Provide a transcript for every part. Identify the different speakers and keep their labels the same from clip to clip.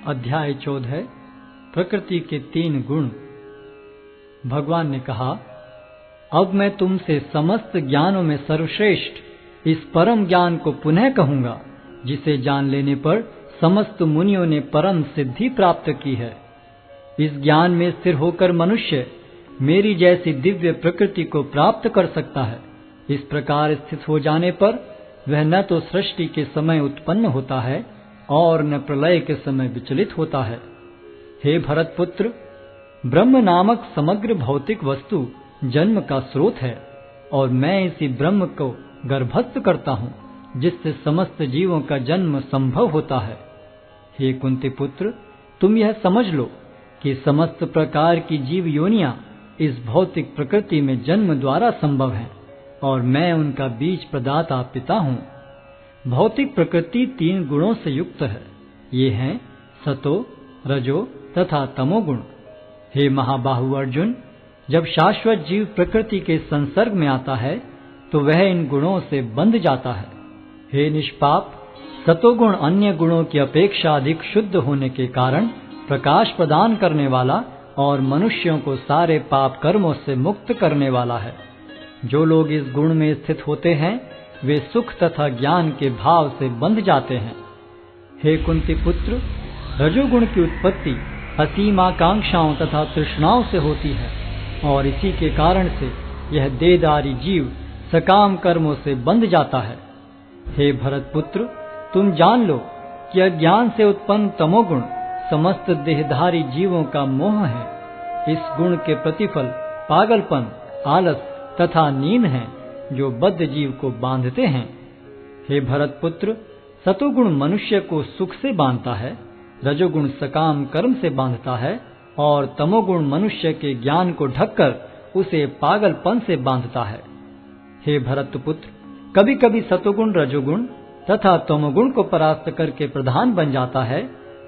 Speaker 1: अध्याय 14 प्रकृति के 3 गुण। भगवान ने कहा, अब मैं तुमसे समस्त ज्ञानों में सर्वश्रेष्ठ इस परम ज्ञान को पुनः कहूंगा, जिसे जान लेने पर समस्त मुनियों ने परम सिद्धि प्राप्त की है। इस ज्ञान में स्थिर होकर मनुष्य मेरी जैसी दिव्य प्रकृति को प्राप्त कर सकता है। इस प्रकार स्थित हो जाने पर वह न तो सृष्टि के समय उत्पन्न होता है और न प्रलय के समय विचलित होता है। हे भरतपुत्र, ब्रह्म नामक समग्र भौतिक वस्तु जन्म का स्रोत है और मैं इसी ब्रह्म को गर्भस्थ करता हूँ, जिससे समस्त जीवों का जन्म संभव होता है। हे कुंती पुत्र, तुम यह समझ लो कि समस्त प्रकार की जीव योनियां इस भौतिक प्रकृति में जन्म द्वारा संभव हैं और मैं उनका बीज प्रदाता पिता हूँ। भौतिक प्रकृति 3 गुणों से युक्त है। ये हैं सतो, रजो तथा तमोगुण। हे महाबाहु अर्जुन, जब शाश्वत जीव प्रकृति के संसर्ग में आता है तो वह इन गुणों से बंध जाता है। हे निष्पाप, सतोगुण अन्य गुणों की अपेक्षा अधिक शुद्ध होने के कारण प्रकाश प्रदान करने वाला और मनुष्यों को सारे पाप कर्मों से मुक्त करने वाला है। जो लोग इस गुण में स्थित होते हैं वे सुख तथा ज्ञान के भाव से बंध जाते हैं। हे कुंती पुत्र, रजोगुण की उत्पत्ति असीम आकांक्षाओं तथा तृष्णाओं से होती है और इसी के कारण से यह देहधारी जीव सकाम कर्मों से बंध जाता है। हे भरतपुत्र, तुम जान लो कि अज्ञान से उत्पन्न तमोगुण समस्त देहधारी जीवों का मोह है। इस गुण के प्रतिफल पागलपन, आलस तथा नींद है, जो बद्ध जीव को बांधते हैं। हे भरतपुत्र, सतोगुण मनुष्य को सुख से बांधता है, रजोगुण सकाम कर्म से बांधता है और तमोगुण मनुष्य के ज्ञान को ढककर उसे पागलपन से बांधता है। हे भरतपुत्र, कभी कभी सतोगुण रजोगुण तथा तमोगुण को परास्त करके प्रधान बन जाता है,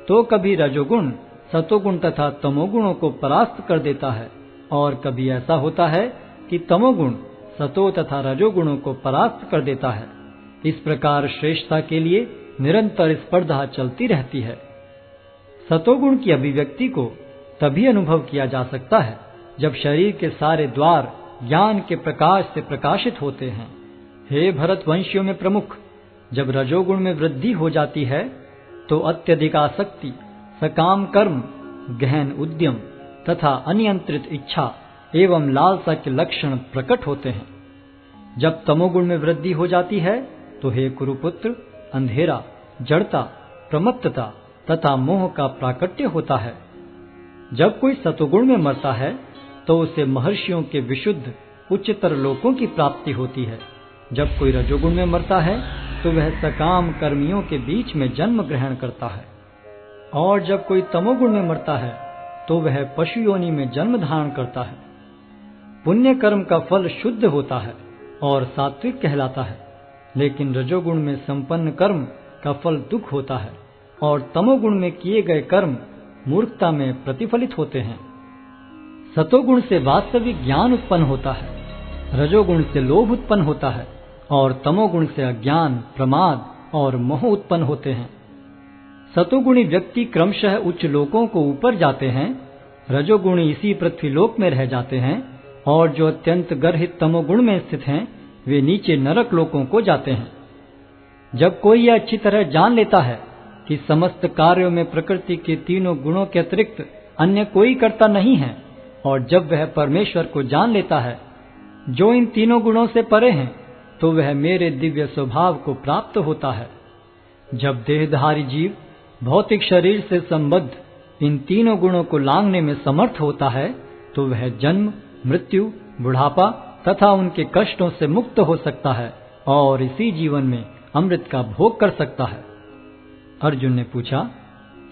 Speaker 1: तो कभी रजोगुण सतोगुण तथा तमोगुणों को परास्त कर देता है और कभी ऐसा होता है कि तमोगुण सतो तथा रजोगुणों को परास्त कर देता है। इस प्रकार श्रेष्ठता के लिए निरंतर स्पर्धा चलती रहती है। सतोगुण की अभिव्यक्ति को तभी अनुभव किया जा सकता है जब शरीर के सारे द्वार ज्ञान के प्रकाश से प्रकाशित होते हैं। हे भरतवंशियों में प्रमुख, जब रजोगुण में वृद्धि हो जाती है तो अत्यधिक आसक्ति, सकाम कर्म, गहन उद्यम तथा अनियंत्रित इच्छा एवं लालसा के लक्षण प्रकट होते हैं। जब तमोगुण में वृद्धि हो जाती है तो हे कुरुपुत्र, अंधेरा, जड़ता, प्रमत्तता तथा मोह का प्राकट्य होता है। जब कोई सतोगुण में मरता है तो उसे महर्षियों के विशुद्ध उच्चतर लोकों की प्राप्ति होती है। जब कोई रजोगुण में मरता है तो वह सकाम कर्मियों के बीच में जन्म ग्रहण करता है और जब कोई तमोगुण में मरता है तो वह पशु योनि में जन्म धारण करता है। पुण्य कर्म का फल शुद्ध होता है और सात्विक कहलाता है, लेकिन रजोगुण में संपन्न कर्म का फल दुख होता है और तमोगुण में किए गए कर्म मूर्खता में प्रतिफलित होते हैं। सतोगुण से वास्तविक ज्ञान उत्पन्न होता है, रजोगुण से लोभ उत्पन्न होता है और तमोगुण से अज्ञान, प्रमाद और मोह उत्पन्न होते हैं। सतोगुणी व्यक्ति क्रमशः उच्च लोकों को ऊपर जाते हैं, रजोगुणी इसी पृथ्वीलोक में रह जाते हैं और जो अत्यंत गर्हित तमोगुण में स्थित हैं वे नीचे नरक लोकों को जाते हैं। जब कोई यह अच्छी तरह जान लेता है कि समस्त कार्यों में प्रकृति के 3 गुणों के अतिरिक्त अन्य कोई कर्ता नहीं है और जब वह परमेश्वर को जान लेता है जो इन 3 गुणों से परे हैं, तो वह मेरे दिव्य स्वभाव को प्राप्त होता है। जब देहधारी जीव भौतिक शरीर से संबद्ध इन 3 गुणों को लांघने में समर्थ होता है तो वह जन्म, मृत्यु, बुढ़ापा तथा उनके कष्टों से मुक्त हो सकता है और इसी जीवन में अमृत का भोग कर सकता है। अर्जुन ने पूछा,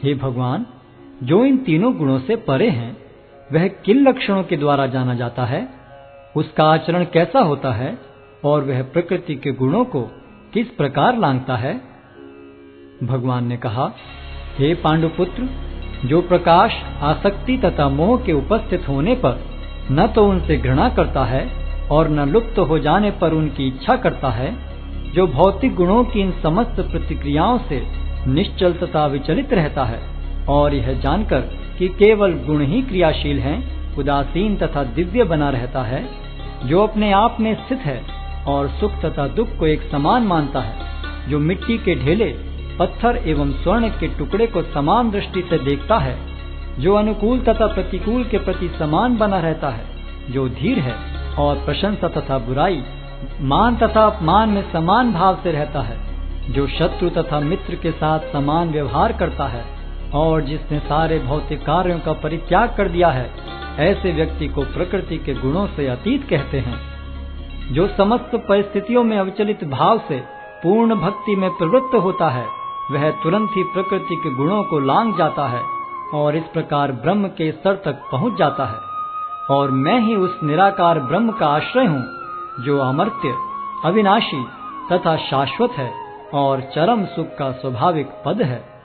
Speaker 1: हे भगवान, जो इन 3 गुणों से परे हैं वह किन लक्षणों के द्वारा जाना जाता है? उसका आचरण कैसा होता है और वह प्रकृति के गुणों को किस प्रकार लांघता है? भगवान ने कहा, हे पांडुपुत्र, जो प्रकाश, आसक्ति तथा मोह के उपस्थित होने पर न तो उनसे घृणा करता है और न लुप्त हो जाने पर उनकी इच्छा करता है, जो भौतिक गुणों की इन समस्त प्रतिक्रियाओं से निश्चल तथा विचलित रहता है, और यह जानकर कि केवल गुण ही क्रियाशील हैं, उदासीन तथा दिव्य बना रहता है, जो अपने आप में स्थित है और सुख तथा दुख को एक समान मानता है, जो मिट्टी के ढेले, पत्थर एवं स्वर्ण के टुकड़े को समान दृष्टि से देखता है, जो अनुकूल तथा प्रतिकूल के प्रति समान बना रहता है, जो धीर है और प्रशंसा तथा बुराई, मान तथा अपमान में समान भाव से रहता है, जो शत्रु तथा मित्र के साथ समान व्यवहार करता है और जिसने सारे भौतिक कार्यों का परित्याग कर दिया है, ऐसे व्यक्ति को प्रकृति के गुणों से अतीत कहते हैं। जो समस्त परिस्थितियों में अविचलित भाव से पूर्ण भक्ति में प्रवृत्त होता है, वह तुरंत ही प्रकृति के गुणों को लांघ जाता है और इस प्रकार ब्रह्म के स्तर तक पहुंच जाता है। और मैं ही उस निराकार ब्रह्म का आश्रय हूँ, जो अमर्त्य, अविनाशी तथा शाश्वत है और चरम सुख का स्वाभाविक पद है।